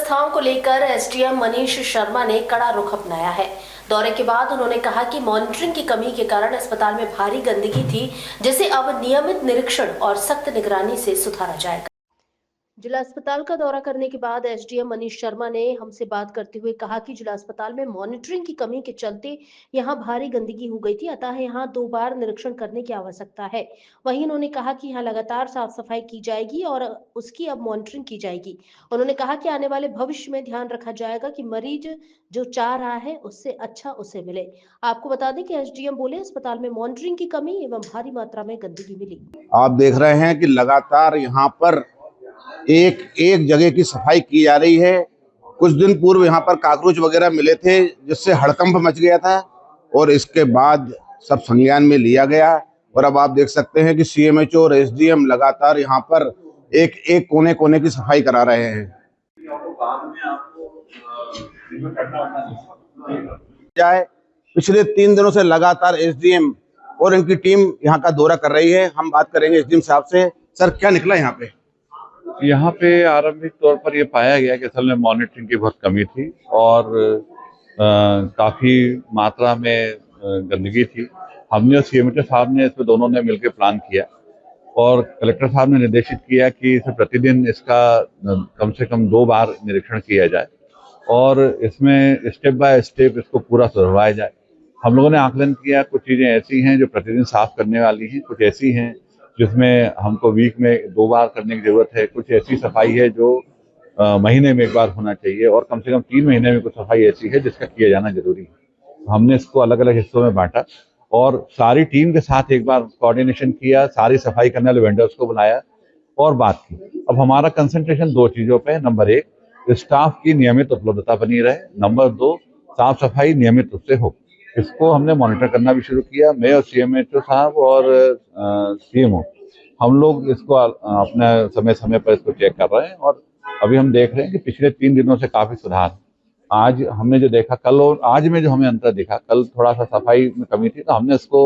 व्यवस्थाओं को लेकर एसडीएम मनीष शर्मा ने कड़ा रुख अपनाया है। दौरे के बाद उन्होंने कहा कि मॉनिटरिंग की कमी के कारण अस्पताल में भारी गंदगी थी, जिसे अब नियमित निरीक्षण और सख्त निगरानी से सुधारा जाएगा। जिला अस्पताल का दौरा करने के बाद एसडीएम मनीष शर्मा ने हमसे बात करते हुए कहा कि जिला अस्पताल में मॉनिटरिंग की कमी के चलते यहां भारी गंदगी हो गई थी, अतः यहां 2 बार निरीक्षण करने की आवश्यकता है। वहीं उन्होंने कहा कि यहां लगातार साफ सफाई की जाएगी और उसकी अब मॉनिटरिंग की जाएगी। उन्होंने कहा कि आने वाले भविष्य में ध्यान रखा जाएगा कि मरीज जो चाह रहा है उससे अच्छा उसे मिले। आपको बता दें कि एसडीएम बोले अस्पताल में मॉनिटरिंग की कमी एवं भारी मात्रा में गंदगी मिली। आप देख रहे हैं कि लगातार यहाँ पर एक एक जगह की सफाई की जा रही है। कुछ दिन पूर्व यहाँ पर कॉकरोच वगैरह मिले थे, जिससे हड़कंप मच गया था और इसके बाद सब संज्ञान में लिया गया। और अब आप देख सकते हैं कि सीएमएचओ और एसडीएम लगातार यहाँ पर एक एक कोने कोने की सफाई करा रहे हैं। पिछले 3 दिनों से लगातार एसडीएम और इनकी टीम यहाँ का दौरा कर रही है। हम बात करेंगे एसडीएम साहब से। सर, क्या निकला यहाँ पे? यहाँ पे आरंभिक तौर पर ये पाया गया कि असल में मॉनिटरिंग की बहुत कमी थी और काफ़ी मात्रा में गंदगी थी। हमने और सीएमएचओ साहब ने इसमें दोनों ने मिलकर प्लान किया और कलेक्टर साहब ने निर्देशित किया कि इसे प्रतिदिन इसका कम से कम 2 बार निरीक्षण किया जाए और इसमें स्टेप बाय स्टेप इसको पूरा सुधरवाया जाए। हम लोगों ने आकलन किया, कुछ चीज़ें ऐसी हैं जो प्रतिदिन साफ करने वाली हैं, कुछ ऐसी हैं जिसमें हमको वीक में 2 बार करने की जरूरत है, कुछ ऐसी सफाई है जो महीने में 1 बार होना चाहिए और कम से कम 3 महीने में कुछ सफाई ऐसी है जिसका किया जाना जरूरी है। हमने इसको अलग अलग हिस्सों में बांटा और सारी टीम के साथ एक बार कोऑर्डिनेशन किया, सारी सफाई करने वाले वेंडर्स को बुलाया और बात की। अब हमारा कंसंट्रेशन 2 चीज़ों पे है। नंबर 1, स्टाफ की नियमित उपलब्धता बनी रहे। नंबर 2, साफ सफाई नियमित रूप से हो। इसको हमने मॉनिटर करना भी शुरू किया। मैं और सीएमएचओ साहब और सीएमओ हम लोग इसको अपने समय समय पर इसको चेक कर रहे हैं और अभी हम देख रहे हैं कि पिछले 3 दिनों से काफ़ी सुधार। आज हमने जो देखा, कल और आज में जो हमें अंतर दिखा, कल थोड़ा सा सफाई में कमी थी तो हमने इसको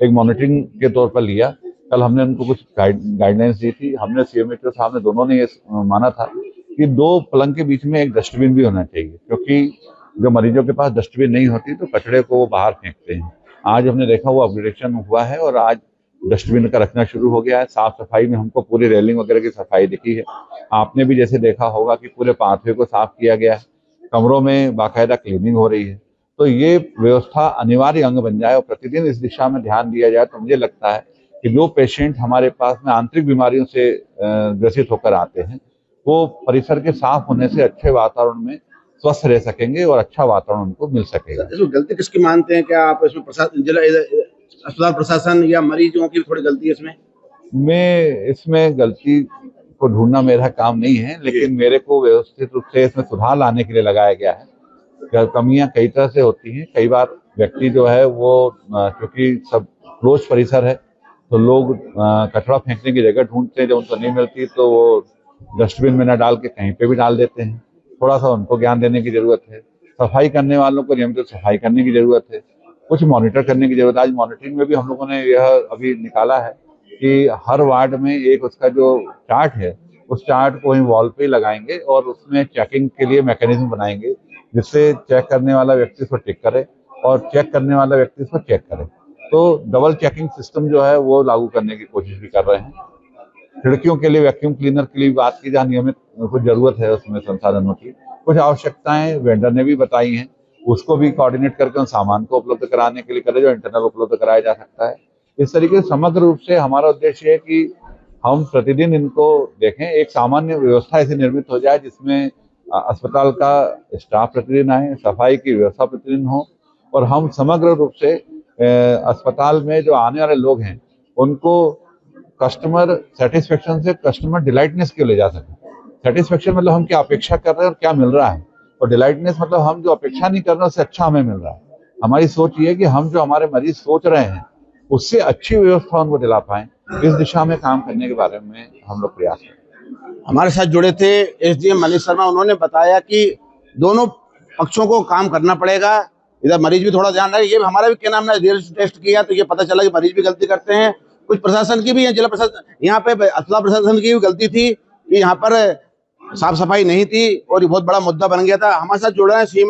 एक मॉनिटरिंग के तौर पर लिया। कल हमने उनको कुछ गाइडलाइंस दी थी। हमने सीएमएचओ साहब ने दोनों ने ये माना था कि 2 पलंग के बीच में एक डस्टबिन भी होना चाहिए, क्योंकि जो मरीजों के पास डस्टबिन नहीं होती तो कचरे को वो बाहर फेंकते हैं। आज हमने देखा वो अपग्रेडेशन हुआ है और आज डस्टबिन का रखना शुरू हो गया है। साफ सफाई में हमको पूरी रेलिंग वगैरह की सफाई दिखी है। आपने भी जैसे देखा होगा कि पूरे पाथवे को साफ किया गया है, कमरों में बाकायदा क्लीनिंग हो रही है। तो ये व्यवस्था अनिवार्य अंग बन जाए और प्रतिदिन इस दिशा में ध्यान दिया जाए तो मुझे लगता है कि जो पेशेंट हमारे पास में आंतरिक बीमारियों से ग्रसित होकर आते हैं वो परिसर के साफ होने से अच्छे वातावरण में स्वस्थ रह सकेंगे और अच्छा वातावरण उनको मिल सकेगा। इसमें गलती किसकी मानते हैं? क्या आप इसमें जिला अस्पताल प्रशासन या मरीजों की थोड़ी गलती है इसमें? मैं इसमें गलती को ढूंढना मेरा काम नहीं है, लेकिन मेरे को व्यवस्थित रूप से इसमें सुधार लाने के लिए लगाया गया है। कमियां कई तरह से होती हैं। कई बार व्यक्ति जो है वो क्योंकि सब क्लोज परिसर है तो लोग कचरा फेंकने की जगह ढूंढते हैं, जब उनको नहीं मिलती तो वो डस्टबिन में न डाल के कहीं पे भी डाल देते हैं। थोड़ा सा उनको ज्ञान देने की जरूरत है। सफाई करने वालों को नियमित सफाई करने की जरूरत है। कुछ मॉनिटर करने की जरूरत है। आज मॉनिटरिंग में भी हम लोगों ने यह अभी निकाला है कि हर वार्ड में एक उसका जो चार्ट है उस चार्ट को ही वॉल पे लगाएंगे और उसमें चेकिंग के लिए मैकेनिज्म बनाएंगे, जिससे चेक करने वाला व्यक्ति इसको टिक करे और चेक करने वाला व्यक्ति इसको चेक करे। तो डबल चेकिंग सिस्टम जो है वो लागू करने की कोशिश भी कर रहे हैं। खिड़कियों के लिए वैक्यूम क्लीनर के लिए बात की, जहाँ नियमित कुछ जरूरत है उसमें संसाधनों की। कुछ आवश्यकताएं वेंडर ने भी बताई हैं, उसको भी कोऑर्डिनेट करके उन सामान को उपलब्ध कराने के लिए करें जो इंटरनल उपलब्ध कराया जा सकता है। इस तरीके से समग्र रूप से हमारा उद्देश्य है कि हम प्रतिदिन इनको देखें, एक सामान्य व्यवस्था ऐसी निर्मित हो जाए जिसमें अस्पताल का स्टाफ प्रतिदिन आए, सफाई की व्यवस्था प्रतिदिन हो और हम समग्र रूप से अस्पताल में जो आने वाले लोग हैं उनको कस्टमर सेटिस्फेक्शन से कस्टमर डिलाइटनेस के ले जा सकें। सेटिस्फेक्शन मतलब हम क्या अपेक्षा कर रहे हैं और क्या मिल रहा है, और डिलाइटनेस मतलब हम जो अपेक्षा नहीं कर रहे उससे अच्छा हमें मिल रहा है। हमारी सोच ये है कि हम जो हमारे मरीज सोच रहे हैं उससे अच्छी व्यवस्था उनको दिला पाएं। इस दिशा में काम करने के बारे में हम लोग प्रयास करें। हमारे साथ जुड़े थे एसडीएम मनीष शर्मा। उन्होंने बताया कि दोनों पक्षों को काम करना पड़ेगा। इधर मरीज भी थोड़ा ध्यान रहे। ये हमारा भी क्या नाम है, रियल टेस्ट किया तो ये पता चला कि मरीज भी गलती करते हैं। कुछ प्रशासन की भी है, जिला प्रशासन यहाँ पे अस्पताल प्रशासन की भी गलती थी कि यहाँ पर साफ सफाई नहीं थी और ये बहुत बड़ा मुद्दा बन गया था। हमारे साथ जुड़ रहे हैं सीएम